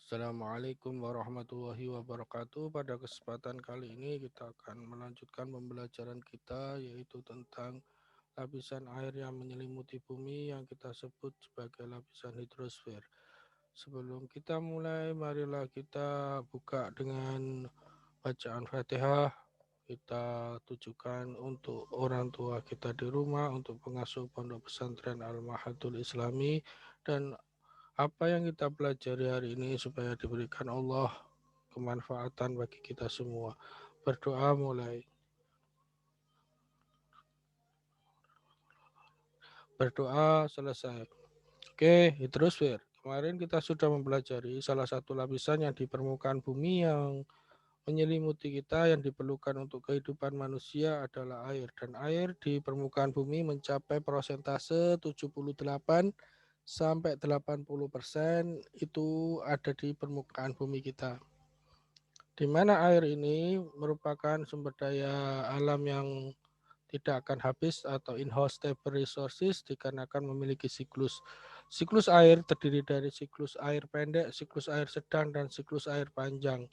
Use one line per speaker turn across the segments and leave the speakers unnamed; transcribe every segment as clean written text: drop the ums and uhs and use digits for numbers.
Assalamualaikum warahmatullahi wabarakatuh. Pada kesempatan kali ini kita akan melanjutkan pembelajaran kita yaitu tentang lapisan air yang menyelimuti bumi yang kita sebut sebagai lapisan hidrosfer. Sebelum kita mulai, marilah kita buka dengan bacaan Fatihah. Kita tujukan untuk orang tua kita di rumah, untuk pengasuh pondok pesantren Al-Mahadul Islami, dan apa yang kita pelajari hari ini supaya diberikan Allah kemanfaatan bagi kita semua. Berdoa mulai. Berdoa selesai. Oke, hidrosfer. Kemarin kita sudah mempelajari salah satu lapisan yang di permukaan bumi yang menyelimuti kita yang diperlukan untuk kehidupan manusia adalah air. Dan air di permukaan bumi mencapai persentase 78 sampai 80% itu ada di permukaan bumi kita. Di mana air ini merupakan sumber daya alam yang tidak akan habis atau inhospitable resources dikarenakan memiliki siklus. Siklus air terdiri dari siklus air pendek, siklus air sedang, dan siklus air panjang.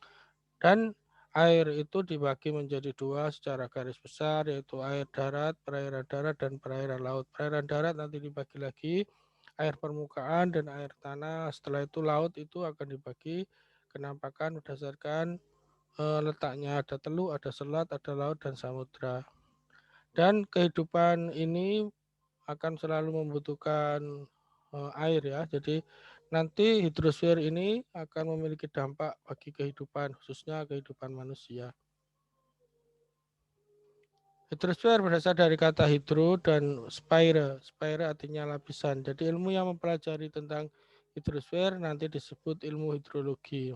Dan air itu dibagi menjadi dua secara garis besar, yaitu air darat, perairan darat, dan perairan laut. Perairan darat nanti dibagi lagi air permukaan dan air tanah. Setelah itu laut itu akan dibagi kenampakan berdasarkan letaknya, ada teluk, ada selat, ada laut, dan samudra. Dan kehidupan ini akan selalu membutuhkan air ya. Jadi nanti hidrosfer ini akan memiliki dampak bagi kehidupan, khususnya kehidupan manusia. Hidrosfer berasal dari kata hidro dan spire. Spire artinya lapisan. Jadi ilmu yang mempelajari tentang hidrosfer nanti disebut ilmu hidrologi.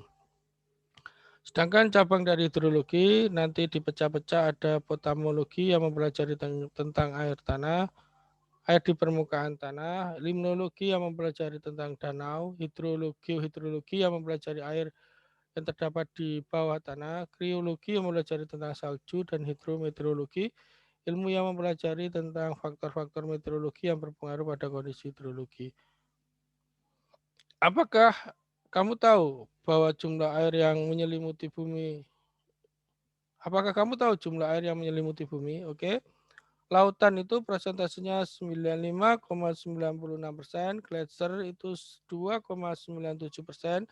Sedangkan cabang dari hidrologi nanti dipecah-pecah, ada potamologi yang mempelajari tentang air tanah, air di permukaan tanah, limnologi yang mempelajari tentang danau, hidrologi yang mempelajari air yang terdapat di bawah tanah, kriologi yang mempelajari tentang salju, dan hidrometeorologi, ilmu yang mempelajari tentang faktor-faktor meteorologi yang berpengaruh pada kondisi hidrologi. Apakah kamu tahu bahwa jumlah air yang menyelimuti bumi Apakah kamu tahu jumlah air yang menyelimuti bumi? Oke. Lautan itu persentasenya 95,96%, gletser itu 2,97%,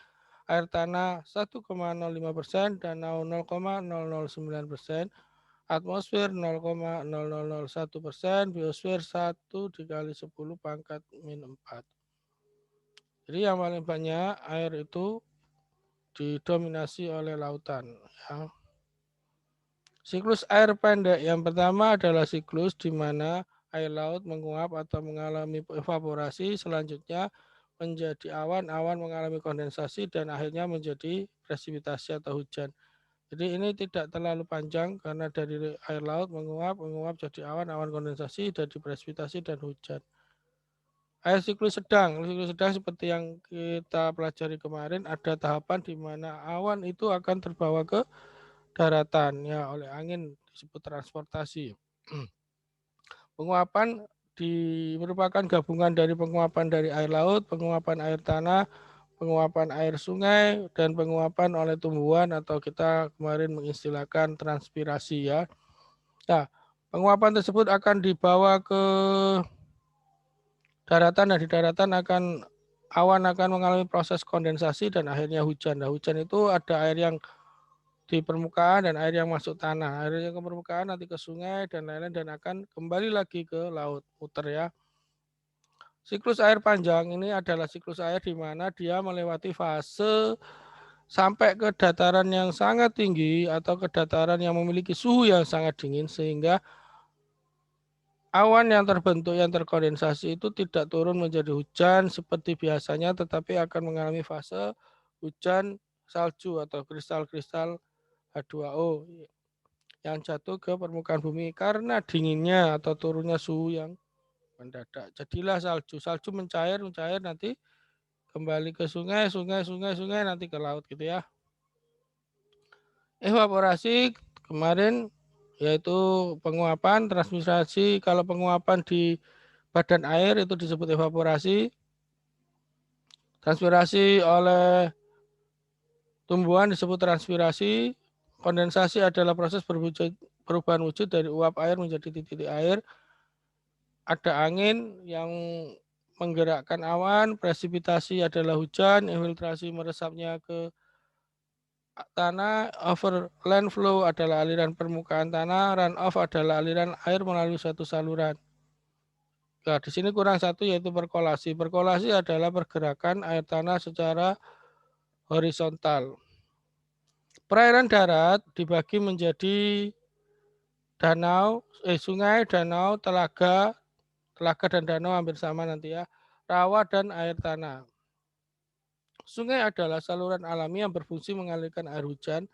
air tanah 1,05%, danau 0,009%, atmosfer 0,0001%, biosfer 1 dikali 10 pangkat min 4. Jadi yang paling banyak air itu didominasi oleh lautan. Ya. Siklus air pendek yang pertama adalah siklus di mana air laut menguap atau mengalami evaporasi, selanjutnya menjadi awan, awan mengalami kondensasi, dan akhirnya menjadi presipitasi atau hujan. Jadi ini tidak terlalu panjang karena dari air laut menguap jadi awan, awan kondensasi, jadi presipitasi dan hujan. Air siklus sedang seperti yang kita pelajari kemarin, ada tahapan di mana awan itu akan terbawa ke daratan ya oleh angin, disebut transportasi. Penguapan merupakan gabungan dari penguapan dari air laut, penguapan air tanah, penguapan air sungai, dan penguapan oleh tumbuhan atau kita kemarin mengistilahkan transpirasi ya. Nah, penguapan tersebut akan dibawa ke daratan, dan di daratan awan akan mengalami proses kondensasi dan akhirnya hujan. Nah, hujan itu ada air yang di permukaan dan air yang masuk tanah. Air yang ke permukaan nanti ke sungai dan lain-lain dan akan kembali lagi ke laut, muter ya. Siklus air panjang ini adalah siklus air di mana dia melewati fase sampai ke dataran yang sangat tinggi atau ke dataran yang memiliki suhu yang sangat dingin sehingga awan yang terbentuk yang terkondensasi itu tidak turun menjadi hujan seperti biasanya, tetapi akan mengalami fase hujan salju atau kristal-kristal H2O yang jatuh ke permukaan bumi karena dinginnya atau turunnya suhu yang mendadak. Jadilah salju. Salju mencair nanti kembali ke sungai nanti ke laut gitu ya. Evaporasi kemarin yaitu penguapan, transmigrasi. Kalau penguapan di badan air itu disebut evaporasi. Transpirasi oleh Tumbuhan disebut transpirasi. Kondensasi adalah proses perubahan wujud dari uap air menjadi titik air. Ada angin yang menggerakkan awan, presipitasi adalah hujan, infiltrasi meresapnya ke tanah, overland flow adalah aliran permukaan tanah, runoff adalah aliran air melalui suatu saluran. Nah, di sini kurang satu yaitu perkolasi. Perkolasi adalah pergerakan air tanah secara horizontal. Perairan darat dibagi menjadi danau, sungai, danau, telaga dan danau hampir sama nanti ya, rawa dan air tanah. Sungai adalah saluran alami yang berfungsi mengalirkan air hujan,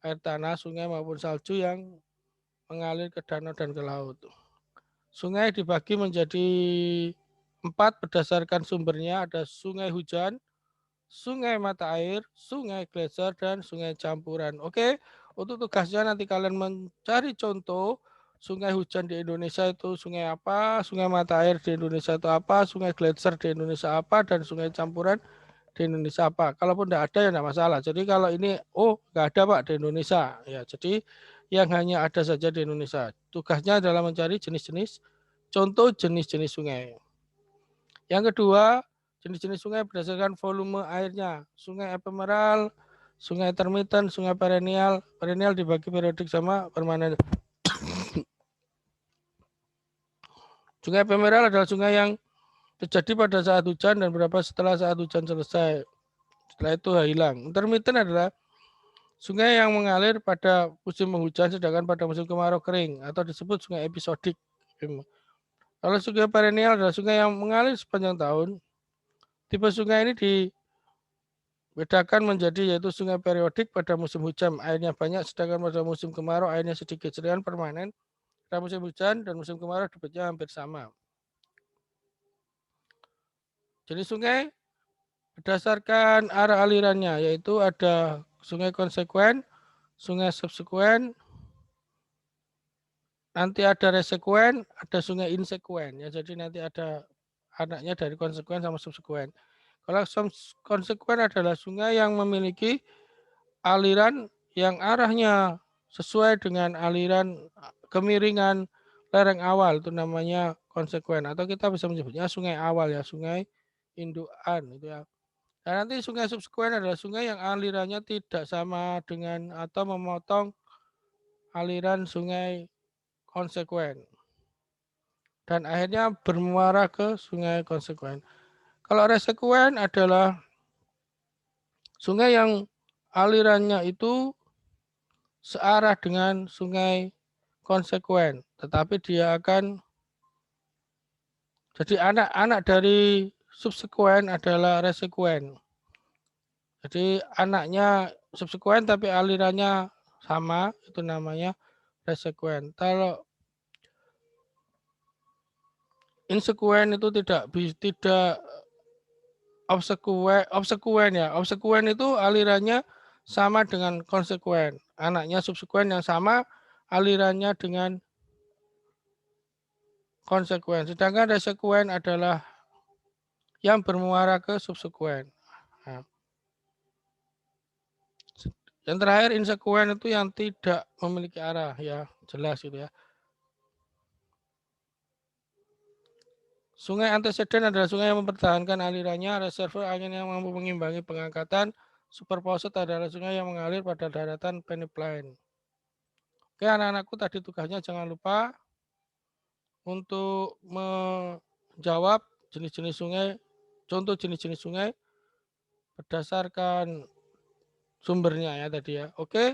air tanah, sungai maupun salju yang mengalir ke danau dan ke laut. Sungai dibagi menjadi 4 berdasarkan sumbernya, ada sungai hujan, sungai mata air, sungai gletser, dan sungai campuran. Oke, untuk tugasnya nanti kalian mencari contoh sungai hujan di Indonesia itu sungai apa, sungai mata air di Indonesia itu apa, sungai gletser di Indonesia apa, dan sungai campuran di Indonesia apa. Kalaupun tidak ada ya tidak masalah. Jadi kalau ini, nggak ada Pak di Indonesia. Ya, jadi yang hanya ada saja di Indonesia. Tugasnya adalah mencari jenis-jenis, contoh jenis-jenis sungai. Yang kedua, jenis-jenis sungai berdasarkan volume airnya. Sungai ephemeral, sungai intermittent, sungai perennial. Perennial dibagi periodik sama permanen. Sungai ephemeral adalah sungai yang terjadi pada saat hujan dan berapa setelah saat hujan selesai. Setelah itu hilang. Intermittent adalah sungai yang mengalir pada musim penghujan sedangkan pada musim kemarau kering atau disebut sungai episodik. Kalau sungai perennial adalah sungai yang mengalir sepanjang tahun. Tipe sungai ini dibedakan menjadi yaitu sungai periodik pada musim hujan airnya banyak sedangkan pada musim kemarau airnya sedikit. Sedangkan permanen pada musim hujan dan musim kemarau debitnya hampir sama. Jadi sungai berdasarkan arah alirannya yaitu ada sungai konsekuen, sungai subsekuen, nanti ada resekuen, ada sungai insekuen ya. Jadi nanti ada anaknya dari konsekuen sama subsekuen. Kalau konsekuen adalah sungai yang memiliki aliran yang arahnya sesuai dengan aliran kemiringan lereng awal, itu namanya konsekuen atau kita bisa menyebutnya sungai awal ya, sungai indukan itu ya. Dan nanti sungai subsekuen adalah sungai yang alirannya tidak sama dengan atau memotong aliran sungai konsekuen dan akhirnya bermuara ke sungai konsekuen. Kalau resekuen adalah sungai yang alirannya itu searah dengan sungai konsekuen, tetapi dia akan jadi anak-anak dari subsekuen adalah resekuen. Jadi anaknya subsekuen tapi alirannya sama, itu namanya resekuen. Kalau insekuen itu tidak obsekuen ya. Obsekuen itu alirannya sama dengan konsekuen. Anaknya subsekuen yang sama alirannya dengan konsekuen. Sedangkan resekuen adalah yang bermuara ke subsekuen. Nah, yang terakhir insekuen itu yang tidak memiliki arah ya, jelas gitu ya. Sungai antecedent adalah sungai yang mempertahankan alirannya, reservoir angin yang mampu mengimbangi pengangkatan, superposet adalah sungai yang mengalir pada daratan peneplain. Oke anak-anakku, tadi tugasnya jangan lupa untuk menjawab jenis-jenis sungai, contoh jenis-jenis sungai berdasarkan sumbernya ya tadi ya. Oke,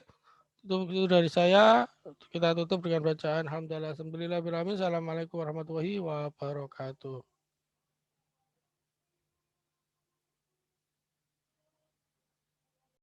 itu dari saya. Kita tutup dengan bacaan Alhamdulillah, Assalamualaikum warahmatullahi wabarakatuh.